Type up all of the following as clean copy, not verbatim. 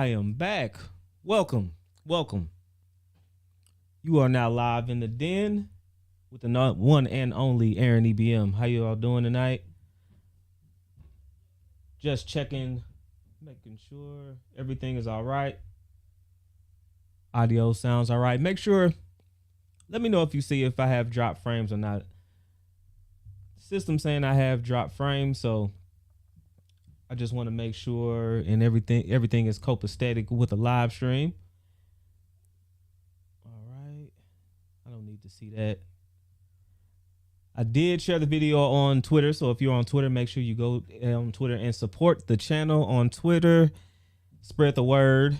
I am back. Welcome, welcome. You are now live in the den with the one and only Aaron EBM. How you all doing tonight? Just checking, making sure everything is all right. Audio sounds all right. Make sure, let me know if you see if I have drop frames or not. System saying I have drop frames, so I just want to make sure and everything is copacetic with the live stream. All right. I don't need to see that. I did share the video on Twitter, so if you're on Twitter, make sure you go on Twitter and support the channel on Twitter. Spread the word.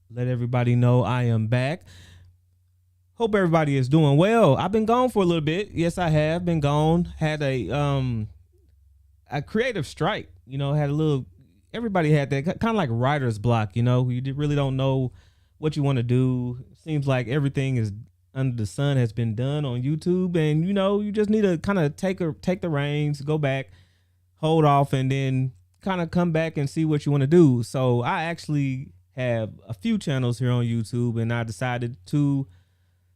Let everybody know I am back. Hope everybody is doing well. I've been gone for a little bit. Yes, I have been gone. Had a creative strike. You know, had a little. Everybody had that kind of like writer's block. You know, you really don't know what you want to do. Seems like everything is under the sun has been done on YouTube, and you know, you just need to kind of take the reins, go back, hold off, and then kind of come back and see what you want to do. So I actually have a few channels here on YouTube, and I decided to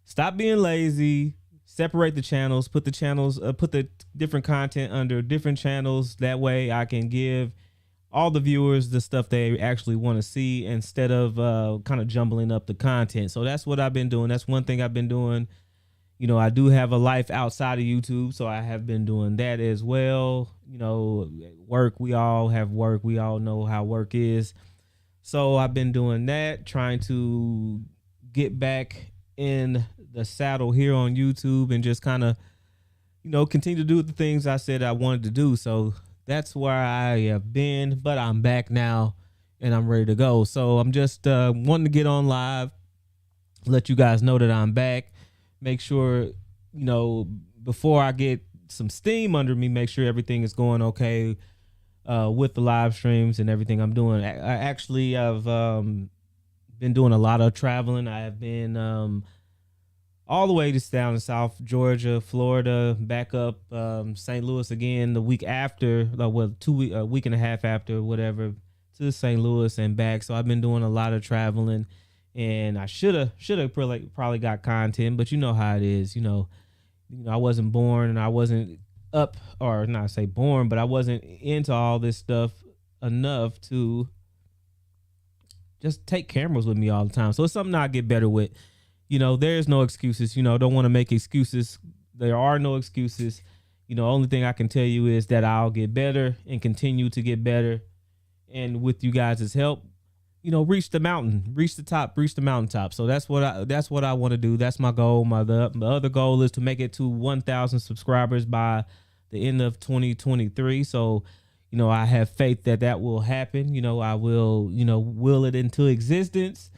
stop being lazy, separate the channels, put the different content under different channels. That way I can give all the viewers the stuff they actually want to see instead of kind of jumbling up the content. So that's what I've been doing. That's one thing I've been doing. You know, I do have a life outside of YouTube, so I have been doing that as well. You know, work, we all have work. We all know how work is. So I've been doing that, trying to get back in the saddle here on YouTube and just kind of, you know, continue to do the things I said I wanted to do. So that's where I have been, but I'm back now and I'm ready to go. So I'm just wanting to get on live, let you guys know that I'm back. Make sure, you know, before I get some steam under me, make sure everything is going okay with the live streams and everything I'm doing. I've been doing a lot of traveling. I have been all the way just down in South Georgia, Florida, back up St. Louis again the week after, a week and a half after, whatever, to St. Louis and back. So I've been doing a lot of traveling, and I should have probably got content, but you know how it is. You know, I wasn't born and I wasn't up, or not say born, but I wasn't into all this stuff enough to just take cameras with me all the time. So it's something I get better with. You know, there's no excuses. You know, don't want to make excuses. There are no excuses. You know, only thing I can tell you is that I'll get better and continue to get better. And with you guys' help, you know, reach the mountaintop. So that's what I want to do. That's my goal. The other goal is to make it to 1,000 subscribers by the end of 2023. So, you know, I have faith that will happen. You know, I will, you know, will it into existence.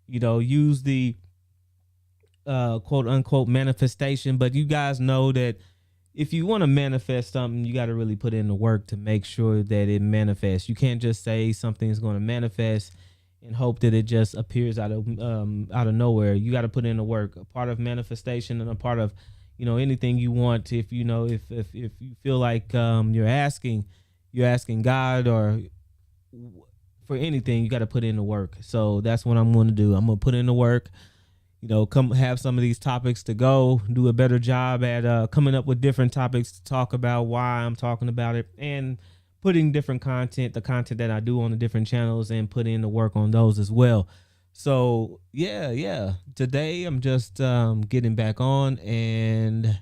You know, use the quote unquote manifestation. But you guys know that if you want to manifest something, you got to really put in the work to make sure that it manifests. You can't just say something is going to manifest and hope that it just appears out of nowhere. You got to put in the work. A part of manifestation and a part of, you know, anything you want. If you know, if you feel like you're asking God or for anything, you got to put in the work. So that's what I'm going to do. I'm going to put in the work. You know, come have some of these topics to go, do a better job at coming up with different topics to talk about, why I'm talking about it, and putting different content, the content that I do on the different channels, and put in the work on those as well. So yeah. Today I'm just getting back on, and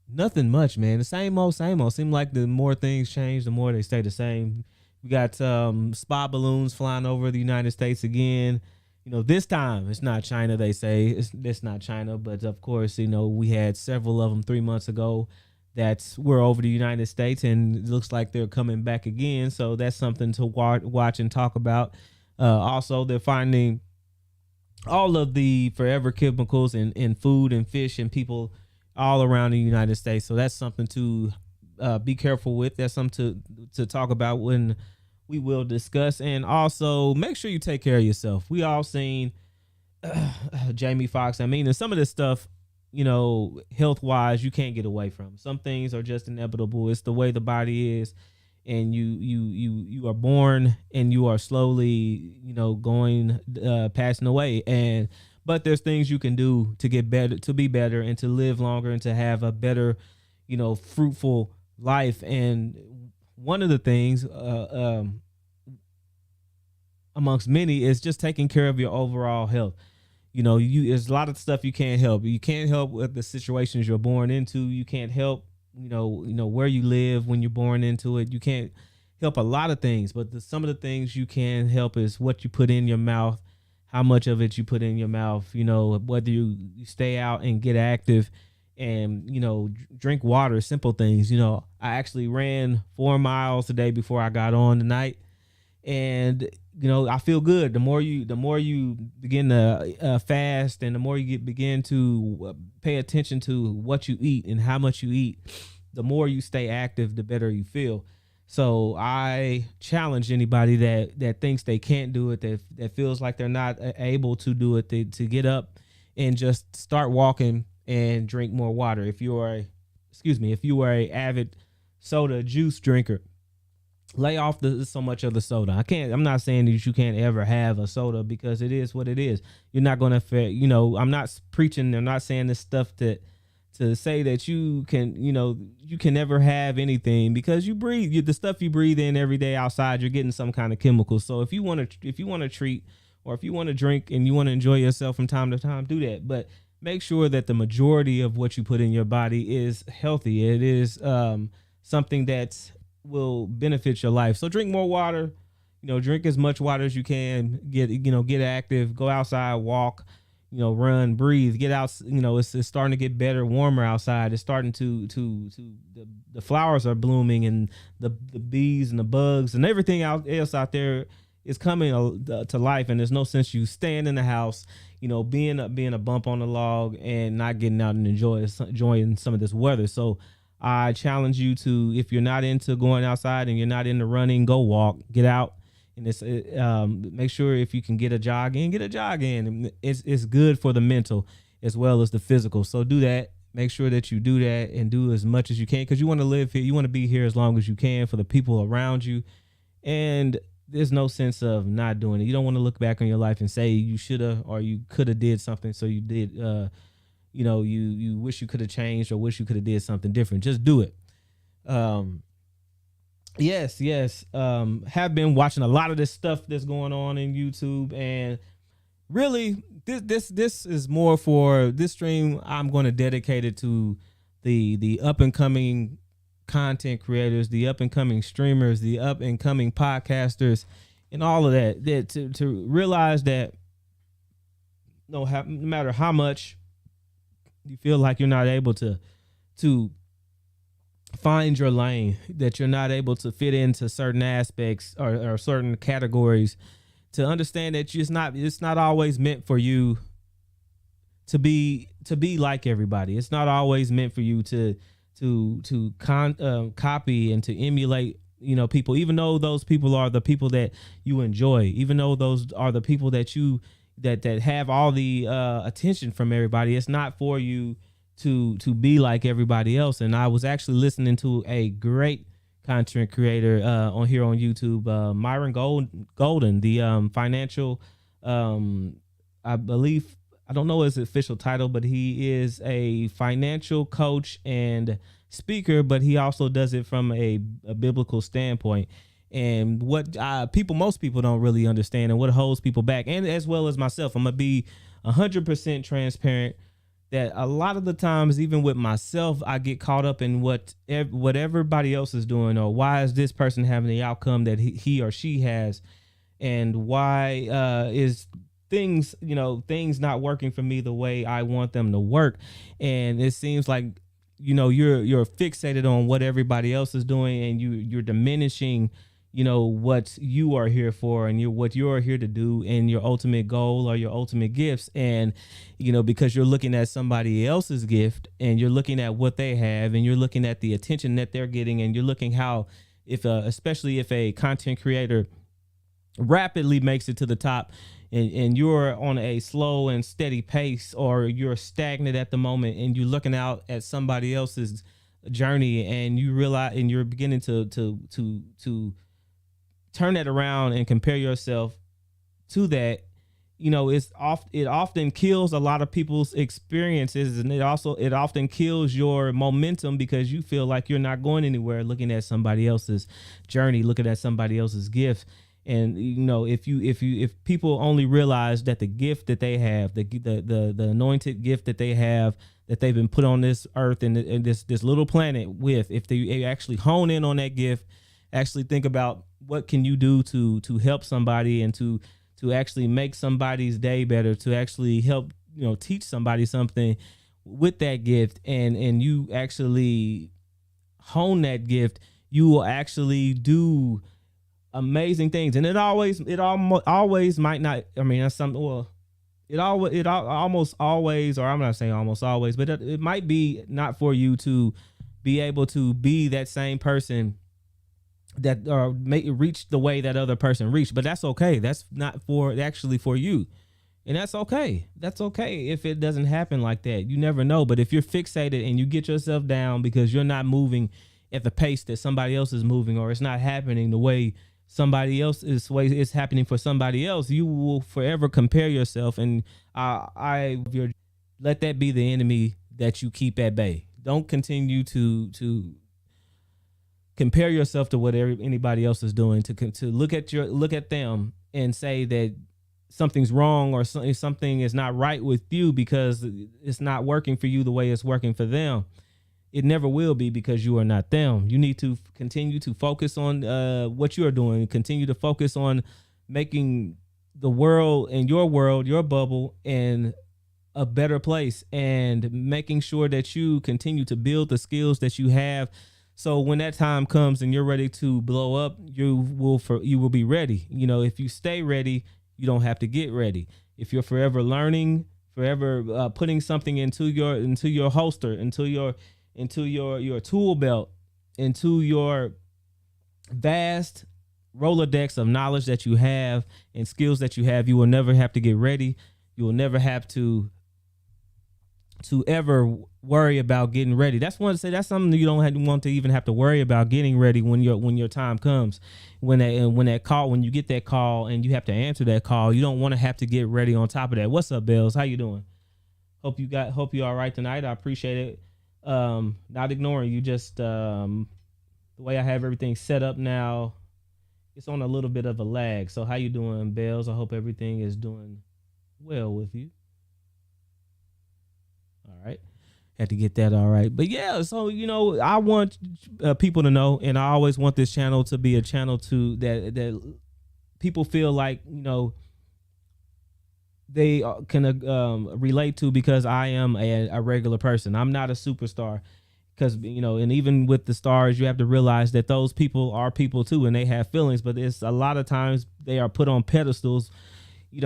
nothing much, man. The same old. Seem like the more things change, the more they stay the same. We got spy balloons flying over the United States again. You know, this time it's not China, they say. It's not China, but of course, you know, we had several of them 3 months ago that were over the United States, and it looks like they're coming back again. So that's something to watch and talk about. Also, they're finding all of the forever chemicals in food and fish and people all around the United States. So that's something to be careful with. That's something to talk about when we will discuss. And also make sure you take care of yourself. We all seen Jamie Foxx. I mean, and some of this stuff, you know, health wise, you can't get away from. Some things are just inevitable. It's the way the body is. and you are born and you are slowly, going, passing away. And but there's things you can do to get better, to be better, and to live longer, and to have a better, fruitful life. And one of the things, amongst many, is just taking care of your overall health. There's a lot of stuff you can't help. You can't help with the situations you're born into. You can't help, where you live when you're born into it. You can't help a lot of things, but some of the things you can help is what you put in your mouth, how much of it you put in your mouth, whether you stay out and get active, and, drink water, simple things. I actually ran 4 miles today before I got on tonight. And, I feel good. The more you begin to fast, and the more you begin to pay attention to what you eat and how much you eat, the more you stay active, the better you feel. So I challenge anybody that thinks they can't do it, that feels like they're not able to do it, to get up and just start walking and drink more water. If you are a avid soda juice drinker, lay off so much of the soda. I'm not saying that you can't ever have a soda, because it is what it is. You're not going to, I'm not preaching. I'm not saying this stuff to say that you can never have anything, because you breathe the stuff you breathe in every day outside. You're getting some kind of chemical. So if you want to treat, or if you want to drink and you want to enjoy yourself from time to time, do that. But make sure that the majority of what you put in your body is healthy. It is something that will benefit your life. So drink more water, drink as much water as you can, get active, go outside, walk, run, breathe, get out. It's starting to get better, warmer outside. It's starting to the flowers are blooming, and the bees and the bugs and everything else out there is coming to life. And there's no sense you staying in the house, being a bump on the log and not getting out and enjoying some of this weather. So I challenge you to, if you're not into going outside and you're not into running, go walk, get out. And make sure, if you can get a jog in. It's good for the mental as well as the physical. So do that. Make sure that you do that and do as much as you can, because you want to live here. You want to be here as long as you can for the people around you. And there's no sense of not doing it. You don't want to look back on your life and say you should have or you could have did something, so you did. You wish you could have changed, or wish you could have did something different. Just do it. Yes. Have been watching a lot of this stuff that's going on in YouTube, and really, this is more for this stream. I'm going to dedicate it to the up and coming content creators, the up and coming streamers, the up and coming podcasters, and all of that. That to realize that no matter how much you feel like you're not able to find your lane, that you're not able to fit into certain aspects or certain categories, to understand that it's not always meant for you to be like everybody. It's not always meant for you to copy and to emulate, people, even though those people are the people that you enjoy, even though those are the people that that have all the attention from everybody. It's not for you to be like everybody else. And I was actually listening to a great content creator on YouTube, Myron Golden, the financial, I believe, I don't know his official title, but he is a financial coach and speaker, but he also does it from a biblical standpoint. And what most people don't really understand, and what holds people back, and as well as myself, I'm gonna be 100% transparent, that a lot of the times, even with myself, I get caught up in what everybody else is doing, or why is this person having the outcome that he or she has, and why is things not working for me the way I want them to work. And it seems like you're fixated on what everybody else is doing, and you're diminishing what you are here for, and what you're here to do, and your ultimate goal or your ultimate gifts. And because you're looking at somebody else's gift, and you're looking at what they have, and you're looking at the attention that they're getting, and you're looking how, especially if a content creator rapidly makes it to the top, and you're on a slow and steady pace, or you're stagnant at the moment, and you're looking out at somebody else's journey, and you realize, and you're beginning to turn that around and compare yourself to that, it often kills a lot of people's experiences, and it often kills your momentum because you feel like you're not going anywhere looking at somebody else's journey, looking at somebody else's gift. And if people only realize that the gift that they have, the anointed gift that they have, that they've been put on this earth and this little planet with, if they actually hone in on that gift, actually think about what can you do to help somebody, and to actually make somebody's day better, to actually help, teach somebody something with that gift, and you actually hone that gift, you will actually do amazing things. And it always might not, I mean, that's something, well, it almost always, or I'm not saying almost always, but it might be not for you to be able to be that same person that reach the way that other person reached. But that's okay. That's not actually for you. And that's okay. That's okay if it doesn't happen like that. You never know. But if you're fixated and you get yourself down because you're not moving at the pace that somebody else is moving, or it's not happening the way it's happening for somebody else, you will forever compare yourself. And let that be the enemy that you keep at bay. Don't continue to compare yourself to what anybody else is doing, to look at them and say that something's wrong, or something is not right with you because it's not working for you the way it's working for them. It never will be, because you are not them. You need to continue to focus on what you are doing. Continue to focus on making the world, your bubble, and a better place, and making sure that you continue to build the skills that you have. So when that time comes and you're ready to blow up, you will be ready. If you stay ready, you don't have to get ready. If you're forever learning, forever putting something into your holster, into your tool belt, into your vast Rolodex of knowledge that you have and skills that you have, you will never have to get ready. You will never have to ever worry about getting ready. That's something that you don't want to even have to worry about getting ready when your time comes. When you get that call and you have to answer that call, you don't want to have to get ready on top of that. What's up, Bells? How you doing? Hope you all right tonight. I appreciate it. Not ignoring you, just the way I have everything set up now, it's on a little bit of a lag. So how you doing, Bells? I hope everything is doing well with you. All right. Had to get that all right. But yeah, so I want people to know, and I always want this channel to be a channel that people feel like they can relate to, because I am a regular person. I'm not a superstar, because and even with the stars, you have to realize that those people are people too, and they have feelings. But it's a lot of times they are put on pedestals,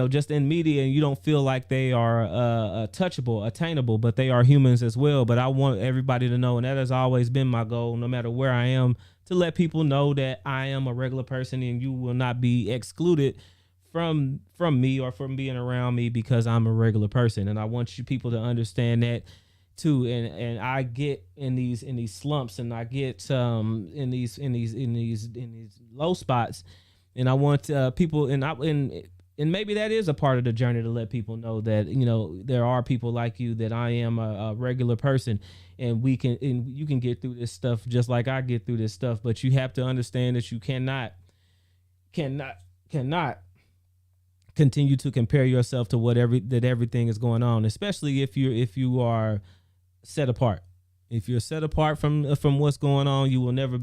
just in media, and you don't feel like they are touchable, attainable, but they are humans as well. But I want everybody to know, and that has always been my goal, no matter where I am, to let people know that I am a regular person, and you will not be excluded from me or from being around me because I'm a regular person. And I want you people to understand that too. And I get in these slumps, and I get in these low spots, and I want people, and maybe that is a part of the journey, to let people know that there are people like you, that I am a regular person, and you can get through this stuff just like I get through this stuff. But you have to understand that you cannot continue to compare yourself to that everything is going on, especially if you are set apart. If you're set apart from what's going on, you will never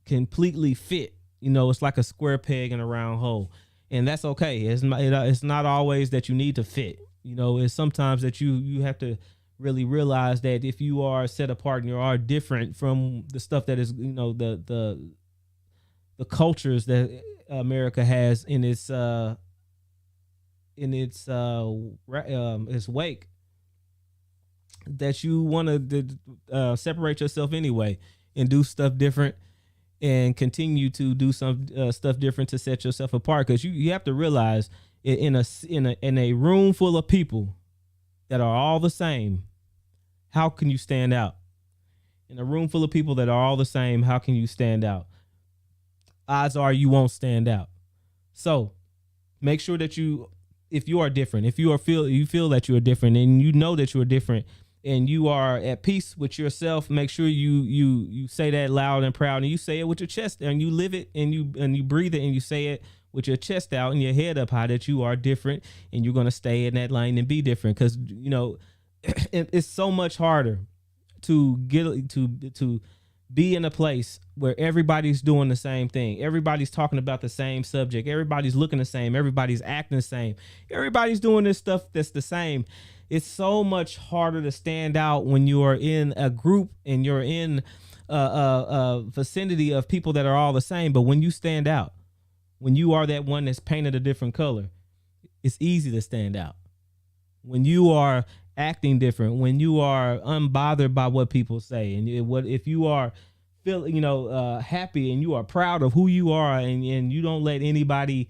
completely fit. It's like a square peg in a round hole, and that's okay. It's not always that you need to fit. It's sometimes that you have to really realize that if you are set apart and you are different from the stuff that is, the cultures that America has in its wake, that you want to separate yourself anyway and do stuff different, and continue to do some stuff different to set yourself apart. Because you have to realize, in a room full of people that are all the same, How can you stand out? In a room full of people that are all the same, how can you stand out? Odds are you won't stand out. So make sure that if you are different, if you feel that you are different and you know that you are different and you are at peace with yourself, make sure you say that loud and proud, and you say it with your chest, and you live it, and you breathe it, and you say it with your chest out and your head up high that you are different, and you're going to stay in that lane and be different. Because it's so much harder to get to be in a place where everybody's doing the same thing. Everybody's talking about the same subject. Everybody's looking the same. Everybody's acting the same. Everybody's doing this stuff that's the same. It's so much harder to stand out when you are in a group and you're in a vicinity of people that are all the same. But when you stand out, when you are that one that's painted a different color, it's easy to stand out. When you are acting different, when you are unbothered by what people say, and if you are happy and you are proud of who you are, and you don't let anybody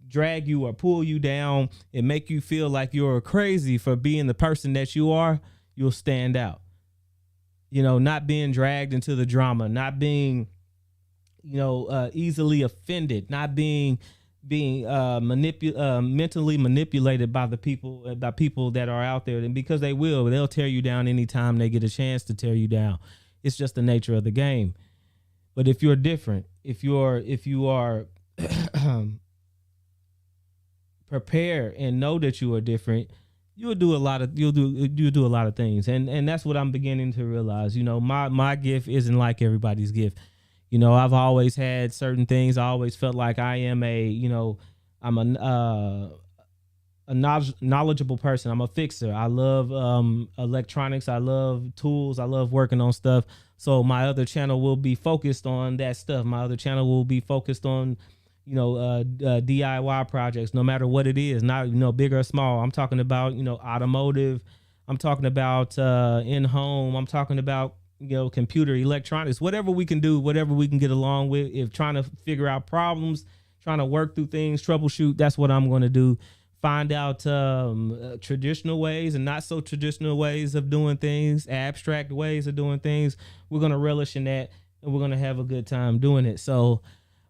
drag you or pull you down and make you feel like you're crazy for being the person that you are, you'll stand out. Not being dragged into the drama, not being easily offended, not being mentally manipulated by people that are out there. And because they'll tear you down anytime they get a chance to tear you down. It's just the nature of the game. But if you're different, if you are prepare and know that you are different, you'll do a lot of things. And that's what I'm beginning to realize. My gift isn't like everybody's gift. I've always had certain things. I always felt like I am I'm a knowledgeable person. I'm a fixer. I love electronics. I love tools. I love working on stuff. So my other channel will be focused on that stuff. My other channel will be focused on, DIY projects, no matter what it is, not, big or small. I'm talking about, automotive. I'm talking about in-home. I'm talking about, computer, electronics, whatever we can do, whatever we can get along with. If trying to figure out problems, trying to work through things, troubleshoot, that's what I'm going to do. Find out traditional ways and not so traditional ways of doing things, abstract ways of doing things. We're going to relish in that, and we're going to have a good time doing it. So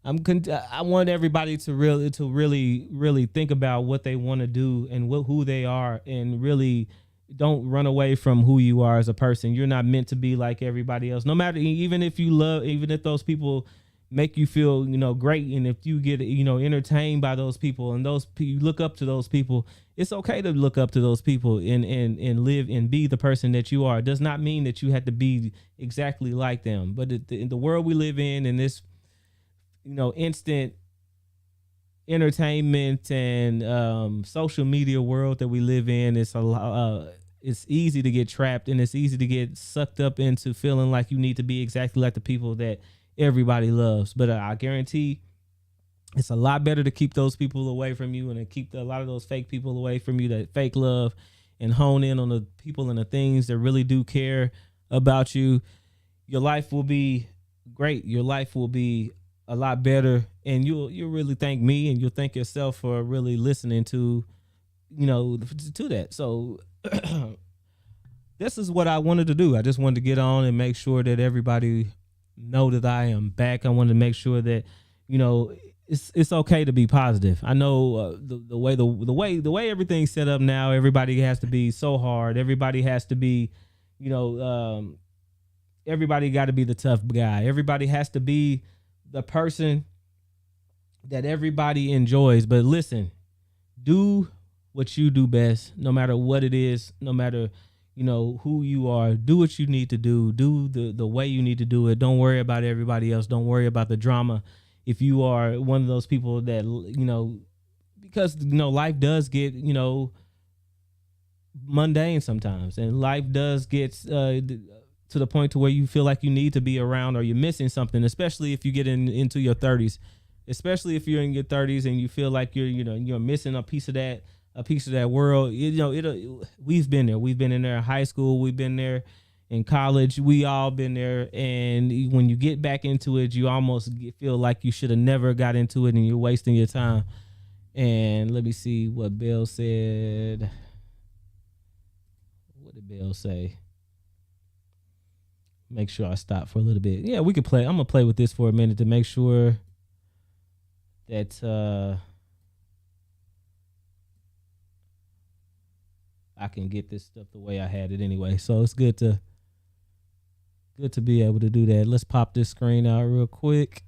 I want everybody to really think about what they want to do and who they are, and really don't run away from who you are as a person. You're not meant to be like everybody else. No matter, even if those people make you feel, great, and if you get, entertained by those people, and you look up to those people, it's okay to look up to those people and live and be the person that you are. It does not mean that you have to be exactly like them. But in the world we live in this, instant entertainment and social media world that we live in, it's easy to get trapped, and it's easy to get sucked up into feeling like you need to be exactly like the people that everybody loves. But I guarantee it's a lot better to keep those people away from you, and to keep a lot of those fake people away from you, that fake love, and hone in on the people and the things that really do care about you. Your life will be great. Your life will be a lot better, and you'll really thank me, and you'll thank yourself for really listening to that. So this is what I wanted to do. I just wanted to get on and make sure that everybody know that I am back. I wanted to make sure that it's okay to be positive. I know the way everything's set up now, everybody has to be so hard. Everybody has to be, everybody got to be the tough guy. Everybody has to be the person that everybody enjoys. But listen, do what you do best, no matter what it is, no matter who you are. Do what you need to do the way you need to do it. Don't worry about everybody else. Don't worry about the drama. If you are one of those people that because life does get mundane sometimes, and life does get to the point to where you feel like you need to be around, or you're missing something, especially if you get into your 30s, especially if you're in your 30s and you feel like you're missing a piece of that world. We've been there. We've been in there in high school. We've been there in college. We all been there. And when you get back into it, you almost feel like you should have never got into it, and you're wasting your time. And let me see what Bill said. What did Bill say? Make sure I stop for a little bit. Yeah, we could play. I'm gonna play with this for a minute to make sure that I can get this stuff the way I had it anyway. So it's good to be able to do that. Let's pop this screen out real quick.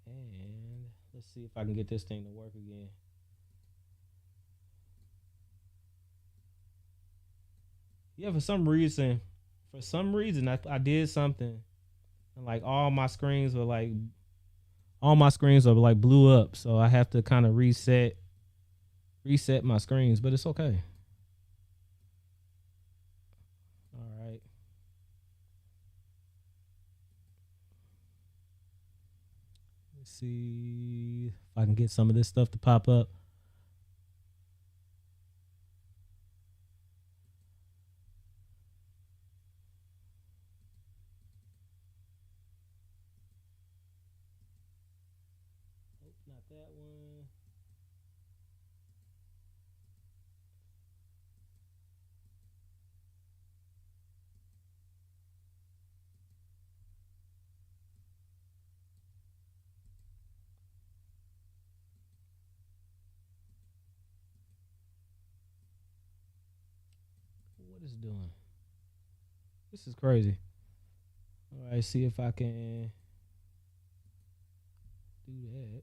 And let's see if I can get this thing to work again. Yeah, for some reason I did something and like all my screens are like blew up. So I have to kind of reset my screens, but it's okay. All right. Let's see if I can get some of this stuff to pop up. Not that one. What is it doing? This is crazy. All right, see if I can do that.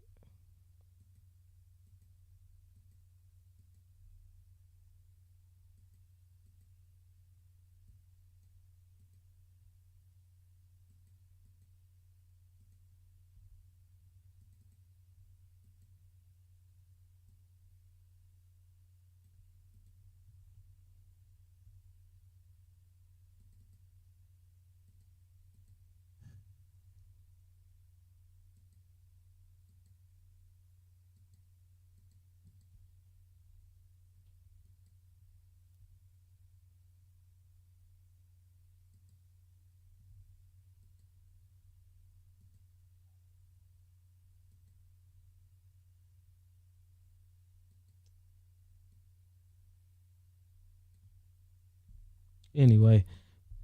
Anyway,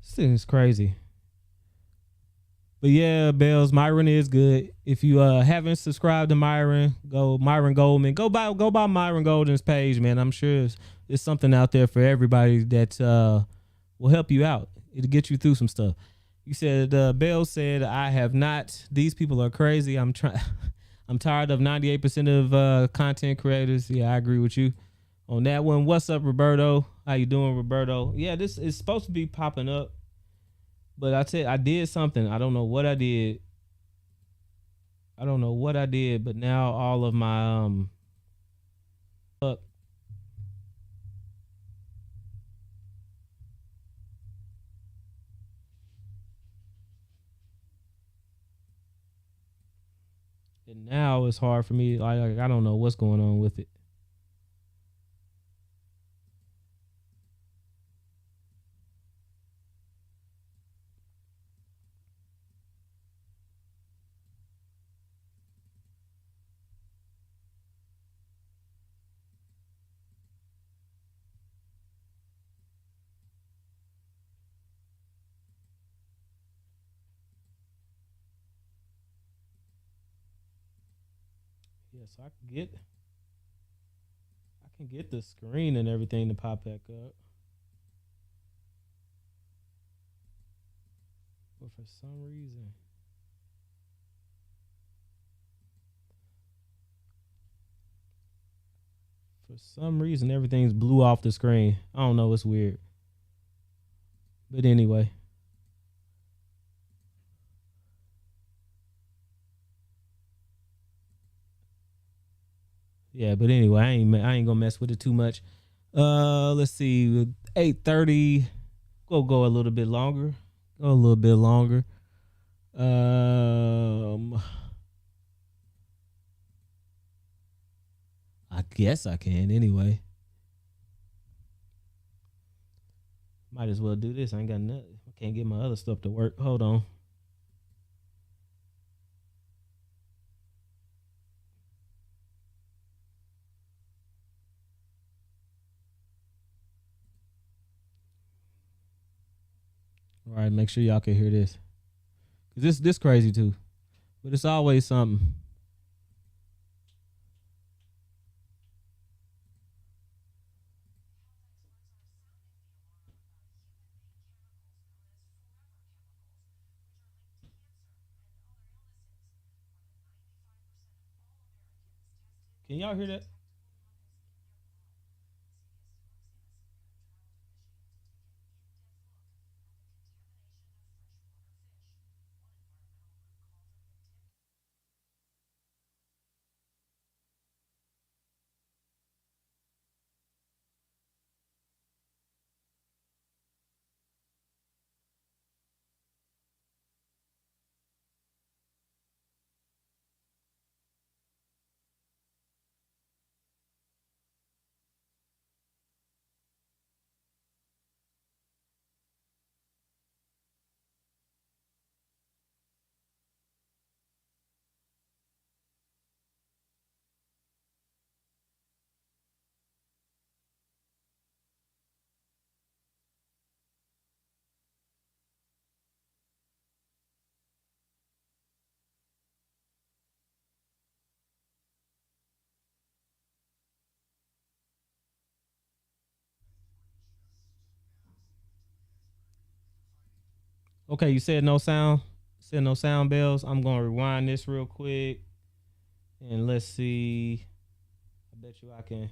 this thing is crazy. But yeah, Bells, Myron is good. If you haven't subscribed to Myron, go Myron Goldman. Go by Myron Golden's page, man. I'm sure it's something out there for everybody that will help you out. It'll get you through some stuff. You said Bells said, I have not. These people are crazy. I'm tired of 98% of content creators. Yeah, I agree with you on that one. What's up, Roberto? How you doing, Roberto? Yeah, this is supposed to be popping up. But I did something. I don't know what I did. But now all of my up. And now it's hard for me. Like I don't know what's going on with it. Yeah, so I can get the screen and everything to pop back up. But for some reason everything's blew off the screen. I don't know, it's weird. But anyway. Yeah, but anyway, I ain't gonna mess with it too much. Let's see, 8:30. Go a little bit longer. Go a little bit longer. I guess I can anyway. Might as well do this. I ain't got nothing. I can't get my other stuff to work. Hold on. All right, make sure y'all can hear this. Cause this crazy too. But it's always something. Can y'all hear that? Okay, you said no sound. Said no sound bells. I'm gonna rewind this real quick and let's see. I bet you I can.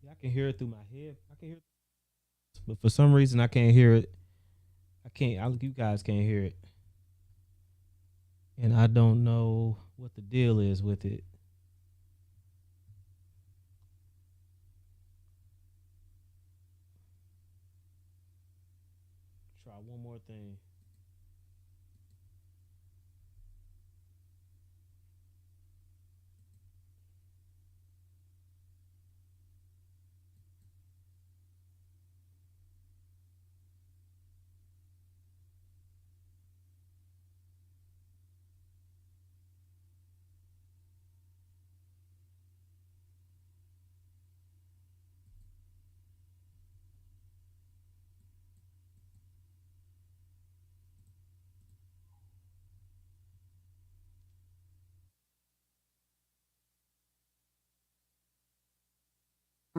Yeah, I can hear it through my head. I can hear it, but for some reason I can't hear it. I can't. You guys can't hear it, and I don't know what the deal is with it. Try one more thing.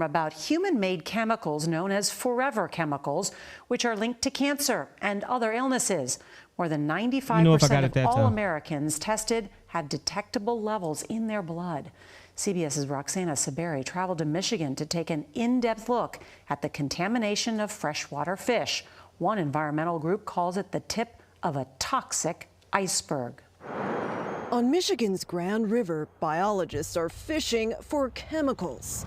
About human-made chemicals known as forever chemicals, which are linked to cancer and other illnesses. More than 95% of all Americans tested have detectable levels in their blood. CBS's Roxana Saberi traveled to Michigan to take an in-depth look at the contamination of freshwater fish. One environmental group calls it the tip of a toxic iceberg. On Michigan's Grand River, biologists are fishing for chemicals.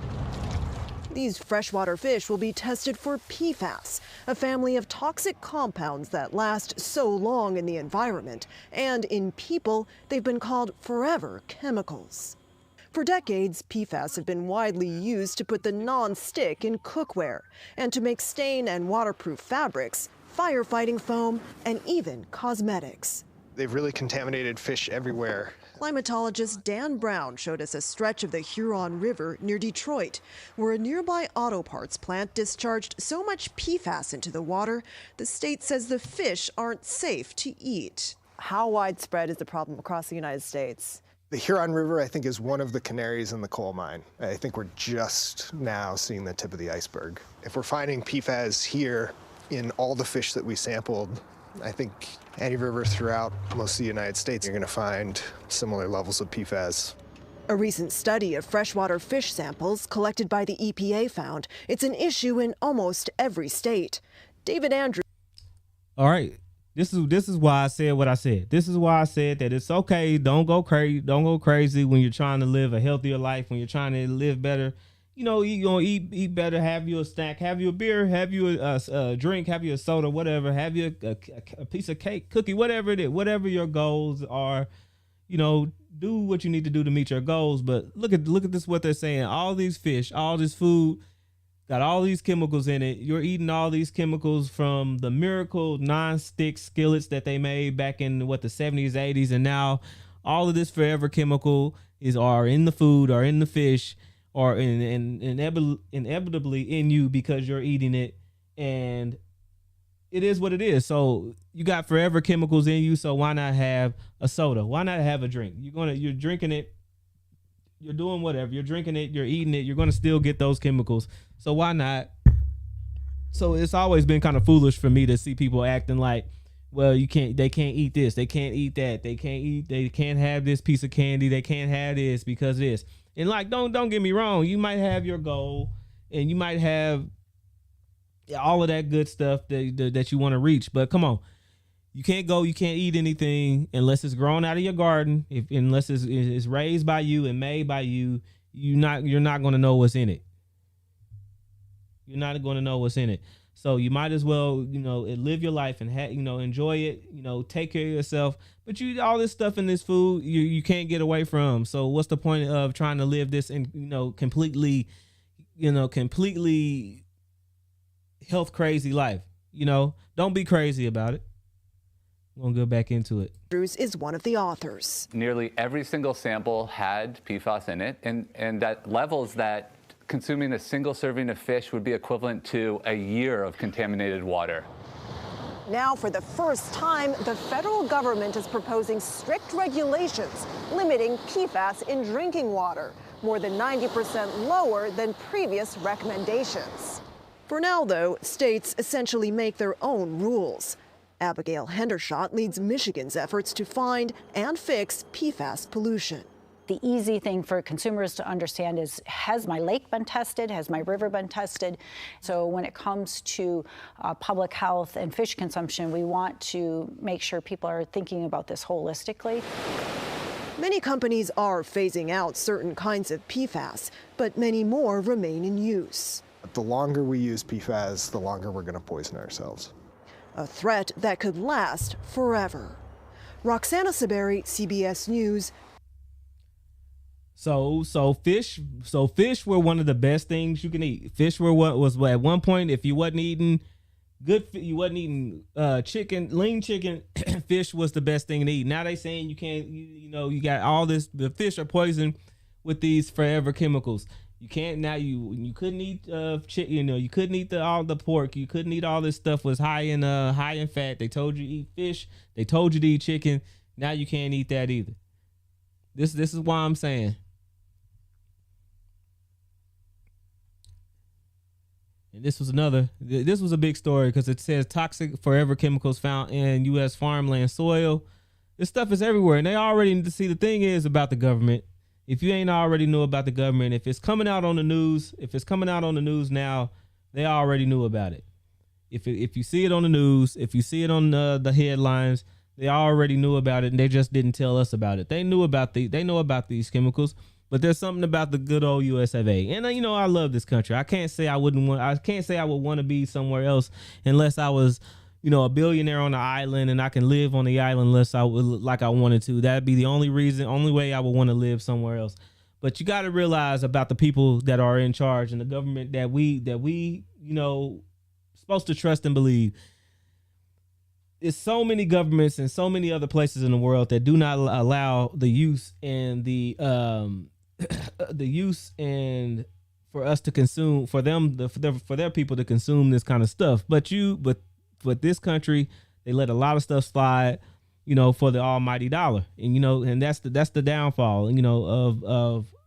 These freshwater fish will be tested for PFAS, a family of toxic compounds that last so long in the environment. And in people, they've been called forever chemicals. For decades, PFAS have been widely used to put the non-stick in cookware and to make stain and waterproof fabrics, firefighting foam, and even cosmetics. They've really contaminated fish everywhere. Climatologist Dan Brown showed us a stretch of the Huron River near Detroit, where a nearby auto parts plant discharged so much PFAS into the water, the state says the fish aren't safe to eat. How widespread is the problem across the United States? The Huron River, I think, is one of the canaries in the coal mine. I think we're just now seeing the tip of the iceberg. If we're finding PFAS here in all the fish that we sampled, I think any river throughout most of the United States, you're going to find similar levels of PFAS. A recent study of freshwater fish samples collected by the EPA found it's an issue in almost every state. David Andrews. All right. This is why I said what I said. This is why I said that it's okay. Don't go crazy. Don't go crazy when you're trying to live a healthier life, when you're trying to live better. You know, you're going to eat better, have you a snack, have you a beer, have you a drink, have you a soda, whatever, have you a piece of cake, cookie, whatever it is, whatever your goals are, you know, do what you need to do to meet your goals. But look at this, what they're saying. All these fish, all this food, got all these chemicals in it. You're eating all these chemicals from the Miracle non-stick skillets that they made back in, the 70s, 80s. And now all of this forever chemical are in the food or in the fish, or inevitably in you because you're eating it, and it is what it is. So you got forever chemicals in you, so why not have a soda? Why not have a drink? You're drinking it, you're doing whatever, you're drinking it, you're eating it, you're gonna still get those chemicals. So why not? So it's always been kind of foolish for me to see people acting like, well, they can't eat this, they can't eat that, they can't have this piece of candy, they can't have this because of this. And like, don't get me wrong, you might have your goal and you might have all of that good stuff that you want to reach, but come on, you can't eat anything unless it's grown out of your garden, unless it's raised by you and made by you. You're not going to know what's in it. You're not going to know what's in it. So you might as well, live your life and enjoy it, take care of yourself. But all this stuff in this food, you can't get away from. So what's the point of trying to live this in, completely health crazy life? Don't be crazy about it. I'm going to go back into it. Andrews is one of the authors. Nearly every single sample had PFAS in it, and at levels that consuming a single serving of fish would be equivalent to a year of contaminated water. Now, for the first time, the federal government is proposing strict regulations limiting PFAS in drinking water, more than 90% lower than previous recommendations. For now, though, states essentially make their own rules. Abigail Hendershot leads Michigan's efforts to find and fix PFAS pollution. The easy thing for consumers to understand is, has my lake been tested? Has my river been tested? So when it comes to public health and fish consumption, we want to make sure people are thinking about this holistically. Many companies are phasing out certain kinds of PFAS, but many more remain in use. The longer we use PFAS, the longer we're going to poison ourselves. A threat that could last forever. Roxana Saberi, CBS News. So fish were one of the best things you can eat. Fish were at one point, if you wasn't eating chicken, lean chicken, fish was the best thing to eat. Now they saying you can't, you got all this, the fish are poisoned with these forever chemicals. You can't now. You couldn't eat chicken. You couldn't eat all the pork. You couldn't eat all this stuff was high in fat. They told you to eat fish. They told you to eat chicken. Now you can't eat that either. This is why I'm saying And this was a big story because it says toxic forever chemicals found in U.S. farmland soil. This stuff is everywhere. And they already see, the thing is about the government. If you ain't already knew about the government, if it's coming out on the news, now, they already knew about it. If you see it on the news, if you see it on the headlines, they already knew about it and they just didn't tell us about it. They know about these chemicals. But there's something about the good old US of A. And I love this country. I can't say I would want to be somewhere else unless I was, a billionaire on an island and I can live on the island unless I wanted to. That'd be the only way I would want to live somewhere else. But you got to realize about the people that are in charge and the government that we supposed to trust and believe. It's so many governments and so many other places in the world that do not allow the use and for us to consume, for their people to consume this kind of stuff. But this country, they let a lot of stuff slide, for the almighty dollar, and that's the downfall,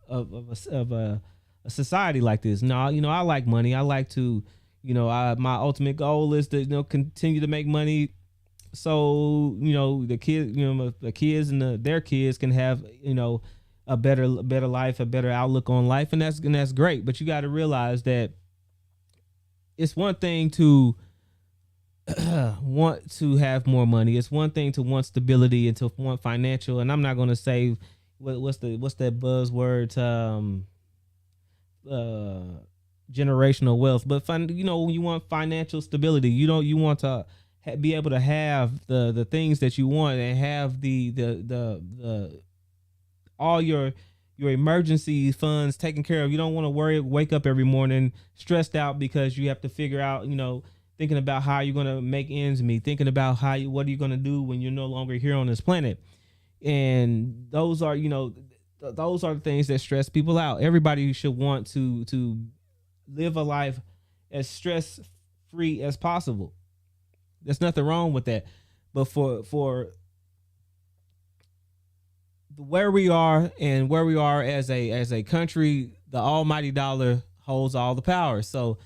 of a society like this. Now, I like money. I like to, my ultimate goal is to, continue to make money. So, the kids and their kids can have, a better life, a better outlook on life. And that's great. But you got to realize that it's one thing to want to have more money. It's one thing to want stability and to want financial. And I'm not going to say what's that buzzword, generational wealth, but you want financial stability. You want to be able to have the things that you want and have the all your emergency funds taken care of. You don't want to wake up every morning stressed out because you have to figure out, thinking about how you're going to make ends meet, thinking about what are you going to do when you're no longer here on this planet. And those are the things that stress people out. Everybody should want to live a life as stress-free as possible. There's nothing wrong with that. But for where we are and where we are as a country, the almighty dollar holds all the power. So,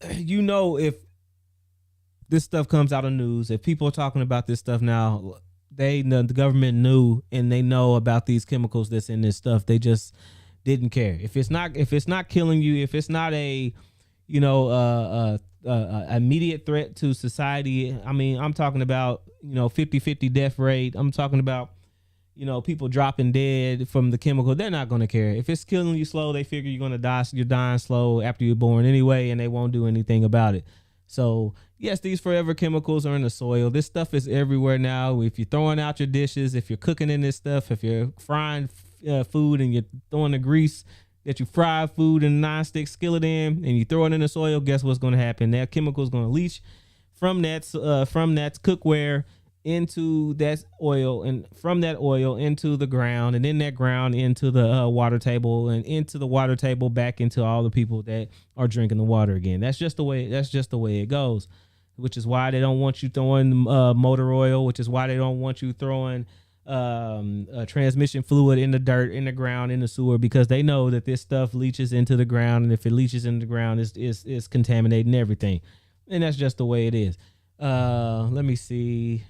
if this stuff comes out of news, if people are talking about this stuff now, the government knew and they know about these chemicals that's in this stuff. They just didn't care. If it's not killing you, if it's not a immediate threat to society. I mean, I'm talking about, 50-50 death rate. I'm talking about, people dropping dead from the chemical. They're not going to care. If it's killing you slow, they figure you're going to die. You're dying slow after you're born anyway, and they won't do anything about it. So yes, these forever chemicals are in the soil. This stuff is everywhere now. If you're throwing out your dishes, if you're cooking in this stuff, if you're frying food and you're throwing the grease that you fry food in a nonstick skillet in and you throw it in the soil, guess what's going to happen? That chemical is going to leach from that cookware into that oil, and from that oil into the ground, and then that ground into the water table, and into the water table back into all the people that are drinking the water again. That's just the way it goes, which is why they don't want you throwing motor oil, which is why they don't want you throwing transmission fluid in the dirt, in the ground, in the sewer, because they know that this stuff leaches into the ground, and if it leaches into the ground, it's contaminating everything. And that's just the way it is. Let me see.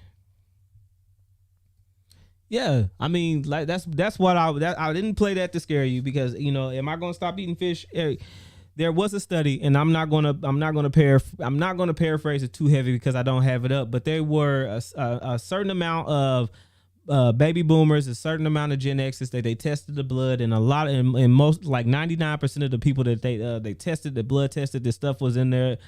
Yeah, I mean, like that's what I didn't play that to scare you, because am I going to stop eating fish? There was a study, and I'm not gonna paraphrase it too heavy because I don't have it up, but there were a certain amount of baby boomers, a certain amount of Gen X's that they tested the blood, and most, like 99% of the people that they tested, the blood tested, this stuff was in their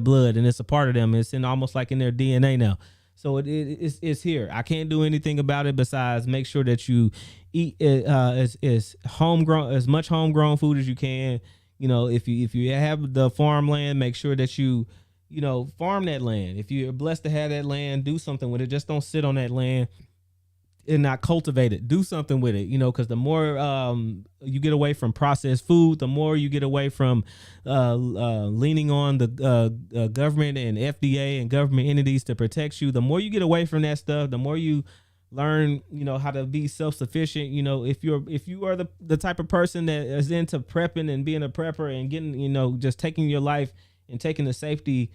blood, and it's a part of them. It's almost like in their DNA now. So it's here. I can't do anything about it besides make sure that you eat as homegrown, as much homegrown food as you can. If you have the farmland, make sure that you farm that land. If you're blessed to have that land, do something with it. Just don't sit on that land and not cultivate it. Do something with it, because the more you get away from processed food, the more you get away from leaning on the government and FDA and government entities to protect you. The more you get away from that stuff, the more you learn, how to be self-sufficient. If you are the type of person that is into prepping and being a prepper and getting, just taking your life and taking the safety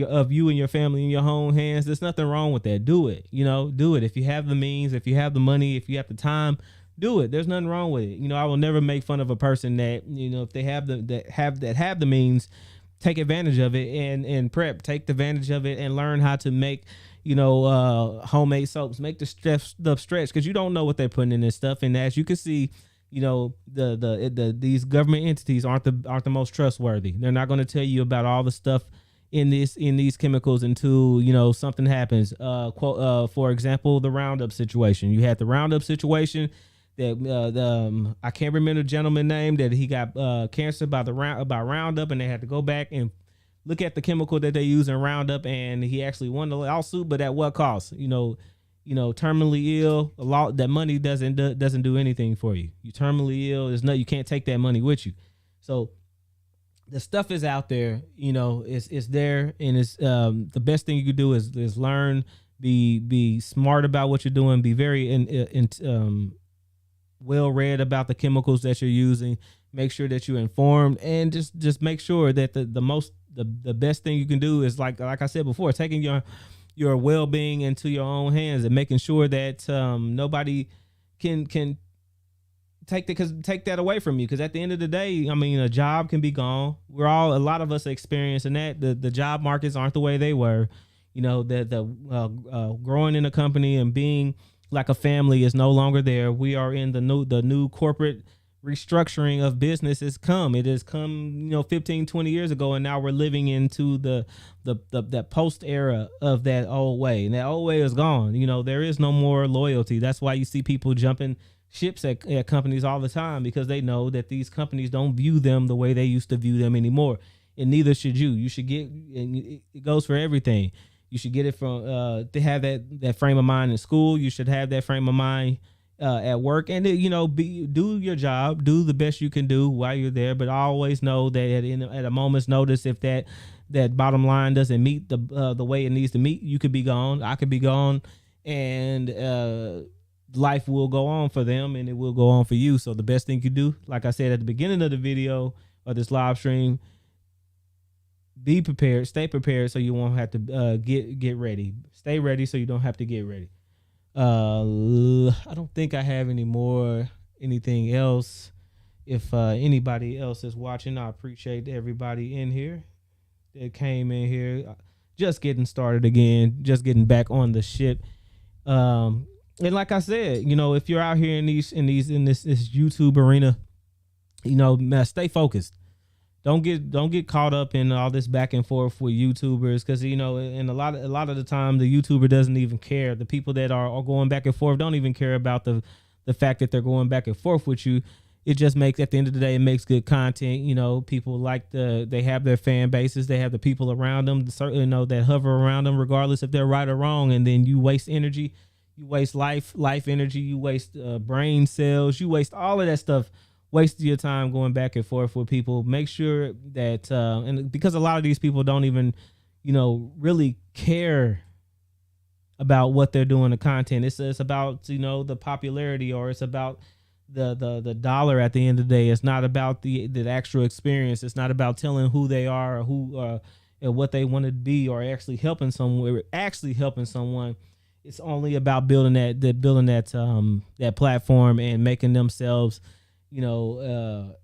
of you and your family in your own hands, there's nothing wrong with that. Do it. Do it. If you have the means, if you have the money, if you have the time, do it. There's nothing wrong with it. I will never make fun of a person that, if they have the means, take advantage of it and prep, take advantage of it and learn how to make, homemade soaps, make the stretch, because you don't know what they're putting in this stuff. And as you can see, these government entities aren't the most trustworthy. They're not going to tell you about all the stuff in these chemicals until something happens. For example, the Roundup situation. You had the Roundup situation that I can't remember the gentleman's name, that he got cancer by Roundup, and they had to go back and look at the chemical that they use in Roundup, and he actually won the lawsuit, but at what cost? Terminally ill, a lot that money doesn't do anything for you. You terminally ill, you can't take that money with you. So the stuff is out there, it's there, and it's the best thing you can do is learn, be smart about what you're doing, be very well read about the chemicals that you're using. Make sure that you're informed, and just make sure that the best thing you can do is like I said before, taking your well-being into your own hands and making sure that nobody can take that away from you. Because at the end of the day, a job can be gone. A lot of us are experiencing that. The job markets aren't the way they were. The growing in a company and being like a family is no longer there. We are in the new corporate restructuring of business has come. It has come, 15, 20 years ago, and now we're living into that post era of that old way. And that old way is gone. There is no more loyalty. That's why you see people jumping ships at companies all the time, because they know that these companies don't view them the way they used to view them anymore. And neither should you. You should get, and it goes for everything. You should get it from to have that frame of mind in school. You should have that frame of mind at work, and do your job, do the best you can do while you're there. But always know that at a moment's notice, if that bottom line doesn't meet the way it needs to meet, you could be gone. I could be gone, and life will go on for them, and it will go on for you. So the best thing you do, like I said at the beginning of the video or this live stream, be prepared, stay prepared, so you won't have to get ready. Stay ready so you don't have to get ready. I don't think I have anything else. If anybody else is watching, I appreciate everybody in here that came in here. Just getting started again, just getting back on the ship. And like I said, if you're out here in this YouTube arena, stay focused. Don't get caught up in all this back and forth with YouTubers, because and a lot of the time the YouTuber doesn't even care. The people that are going back and forth don't even care about the fact that they're going back and forth with you. It just makes, at the end of the day, it makes good content. People they have their fan bases, they have the people around them, that hover around them, regardless if they're right or wrong. And then you waste energy, you waste life energy, you waste brain cells, you waste all of that stuff. Waste your time going back and forth with people. Make sure that, and because a lot of these people don't even, really care about what they're doing, the content. It's about, the popularity, or it's about the dollar at the end of the day. It's not about the actual experience. It's not about telling who they are or who and what they want to be, or actually helping someone. It's only about building that platform and making themselves, and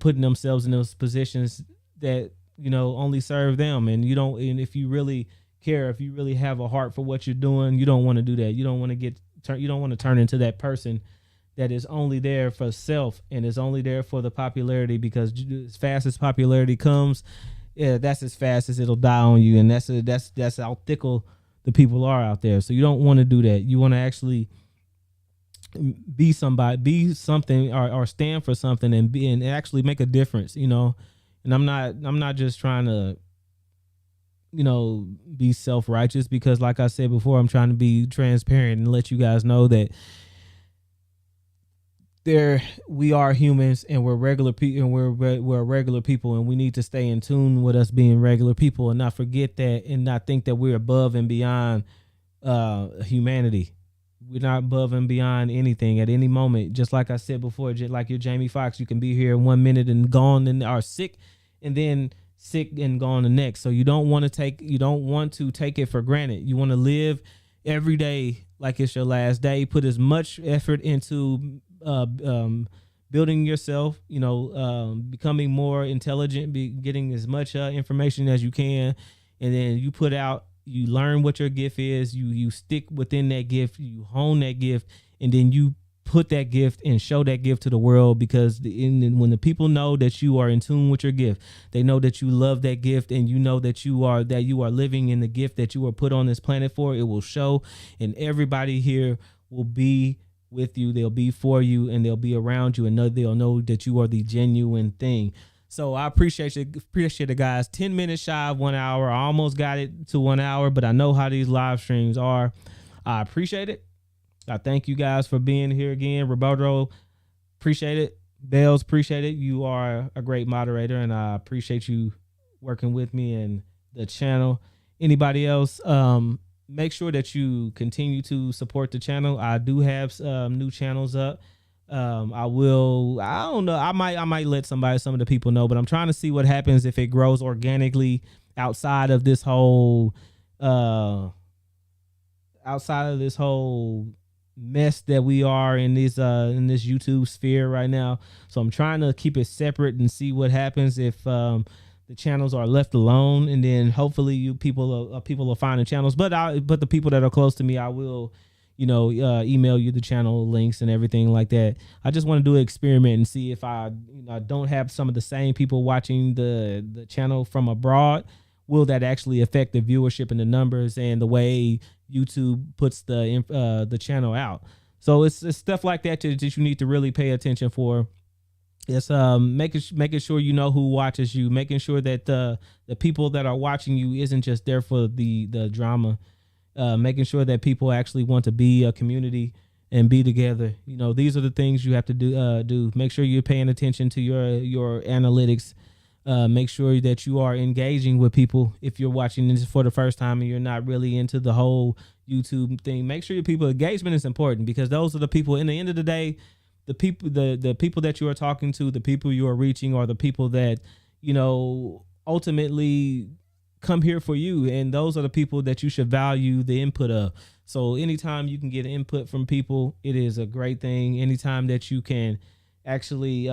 putting themselves in those positions that, only serve them. And if you really care, if you really have a heart for what you're doing, you don't want to do that. You don't want to turn into that person that is only there for self and is only there for the popularity, because as fast as popularity comes, that's as fast as it'll die on you. And that's how fickle the people are out there. So you don't want to do that. You want to actually be somebody, be something, or stand for something, and actually make a difference, And I'm not just trying to, be self-righteous, because like I said before, I'm trying to be transparent and let you guys know that we are humans, and we're regular people, and we're regular people, and we need to stay in tune with us being regular people, and not forget that, and not think that we're above and beyond humanity. We're not above and beyond anything at any moment. Just like I said before, just like you're Jamie Foxx, you can be here 1 minute and gone and are sick, and then sick and go on the next. So you don't want to take it for granted. You want to live every day like it's your last day. Put as much effort into building yourself, becoming more intelligent, getting as much information as you can, and then you learn what your gift is. You stick within that gift, you hone that gift, and then you put that gift and show that gift to the world, because when the people know that you are in tune with your gift, they know that you love that gift, and you know that you are living in the gift that you were put on this planet for. It will show, and everybody here will be with you. They'll be for you, and they'll be around you, and they'll know that you are the genuine thing. So I appreciate it, guys. 10 minutes shy of 1 hour. I almost got it to 1 hour, but I know how these live streams are. I appreciate it. I thank you guys for being here again. Roberto, appreciate it. Bells, appreciate it. You are a great moderator, and I appreciate you working with me and the channel. Anybody else, make sure that you continue to support the channel. I do have new channels up. I might let some of the people know, but I'm trying to see what happens if it grows organically outside of this whole mess that we are in this YouTube sphere right now. So I'm trying to keep it separate and see what happens if the channels are left alone, and then hopefully you people will find the channels. But the people that are close to me, I will email you the channel links and everything like that. I just want to do an experiment and see if I don't have some of the same people watching the channel from abroad. Will that actually affect the viewership and the numbers and the way YouTube puts the channel out? So it's stuff like that that you need to really pay attention for. It's making sure you know who watches you, making sure that the people that are watching you isn't just there for the drama, making sure that people actually want to be a community and be together. These are the things you have to do. Make sure you're paying attention to your analytics. Make sure that you are engaging with people. If you're watching this for the first time and you're not really into the whole YouTube thing, make sure your people engagement is important, because those are the people, in the end of the day, the people that you are talking to, the people you are reaching, are the people that, ultimately come here for you. And those are the people that you should value the input of. So anytime you can get input from people, it is a great thing. Anytime that you can actually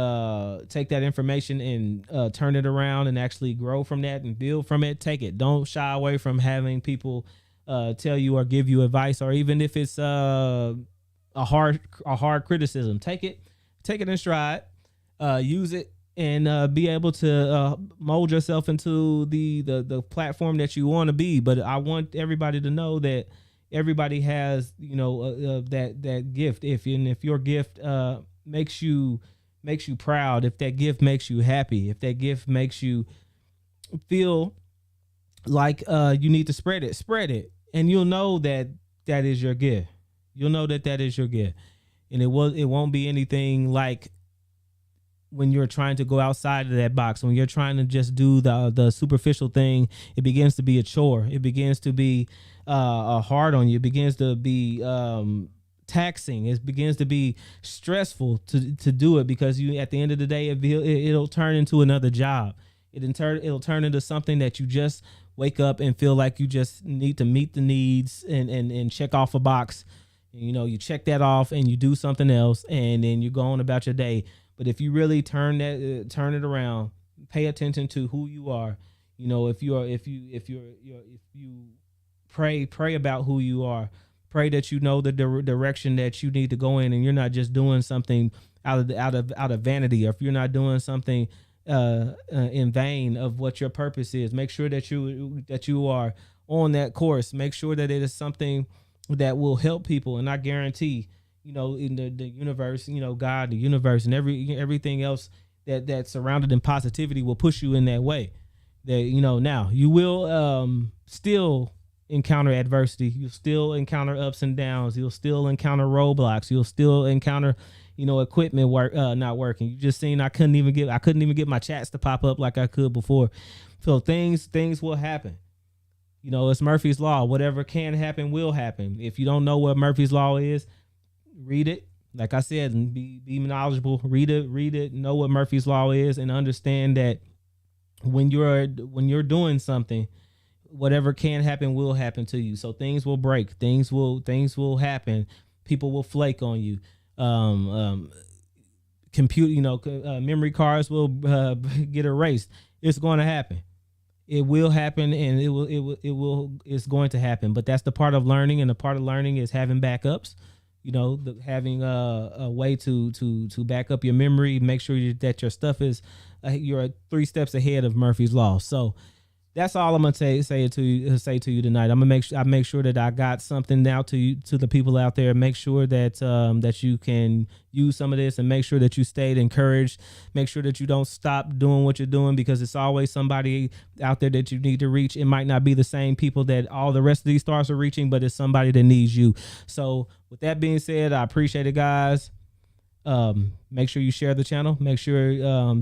take that information and turn it around and actually grow from that and build from it, take it. Don't shy away from having people tell you or give you advice, or even if it's a hard criticism, take it in stride, use it, and be able to mold yourself into the platform that you want to be. But I want everybody to know that everybody has that gift. If your gift makes you proud, if that gift makes you happy, if that gift makes you feel like you need to spread it, and you'll know that is your gift. You'll know that is your gift, and it won't be anything like when you're trying to go outside of that box. When you're trying to just do the superficial thing, it begins to be a chore. It begins to be hard on you. It begins to be taxing. It begins to be stressful to do it, because you, at the end of the day, it'll turn into another job. It'll turn into something that you just wake up and feel like you just need to meet the needs and check off a box. You check that off and you do something else, and then you go on about your day. But if you really turn it around, pay attention to who you are. If you pray about who you are. Pray that you know the direction that you need to go in, and you're not just doing something out of vanity, or if you're not doing something in vain of what your purpose is. Make sure that you are on that course. Make sure that it is something that will help people. And I guarantee, in the universe, God, the universe, and everything else that's surrounded in positivity will push you in that way. That now you will still encounter adversity. You'll still encounter ups and downs. You'll still encounter roadblocks. You'll still encounter, equipment not working. You just seen I couldn't even get my chats to pop up like I could before. So things will happen. It's Murphy's Law. Whatever can happen will happen. If you don't know what Murphy's Law is, read it. Like I said, and be knowledgeable. Read it. Know what Murphy's Law is, and understand that when you're doing something, whatever can happen will happen to you. So things will break, things will happen, people will flake on you. Memory cards will get erased. It's going to happen. It will happen, and it's going to happen. But that's the part of learning, and the part of learning is having backups. Having a way to back up your memory, make sure that your stuff is you're 3 steps ahead of Murphy's Law. So that's all I'm gonna say to you tonight. I'm gonna make sure that I got something now to the people out there. Make sure that that you can use some of this, and make sure that you stayed encouraged. Make sure that you don't stop doing what you're doing, because it's always somebody out there that you need to reach. It might not be the same people that all the rest of these stars are reaching, but it's somebody that needs you. So with that being said, I appreciate it, guys. Make sure you share the channel. Make sure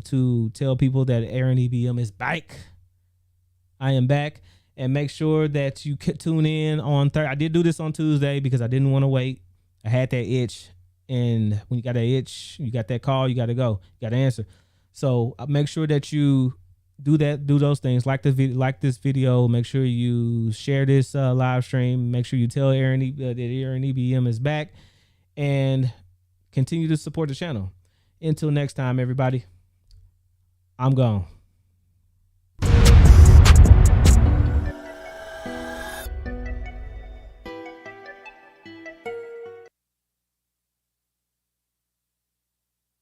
to tell people that Aaron EBM is back. I am back. And make sure that you tune in on Thursday. I did do this on Tuesday because I didn't want to wait. I had that itch. And when you got that itch, you got that call, you got to go. You got to answer. So make sure that you do those things. Like this video. Make sure you share this live stream. Make sure you tell Aaron that Aaron EBM is back. And continue to support the channel. Until next time, everybody, I'm gone.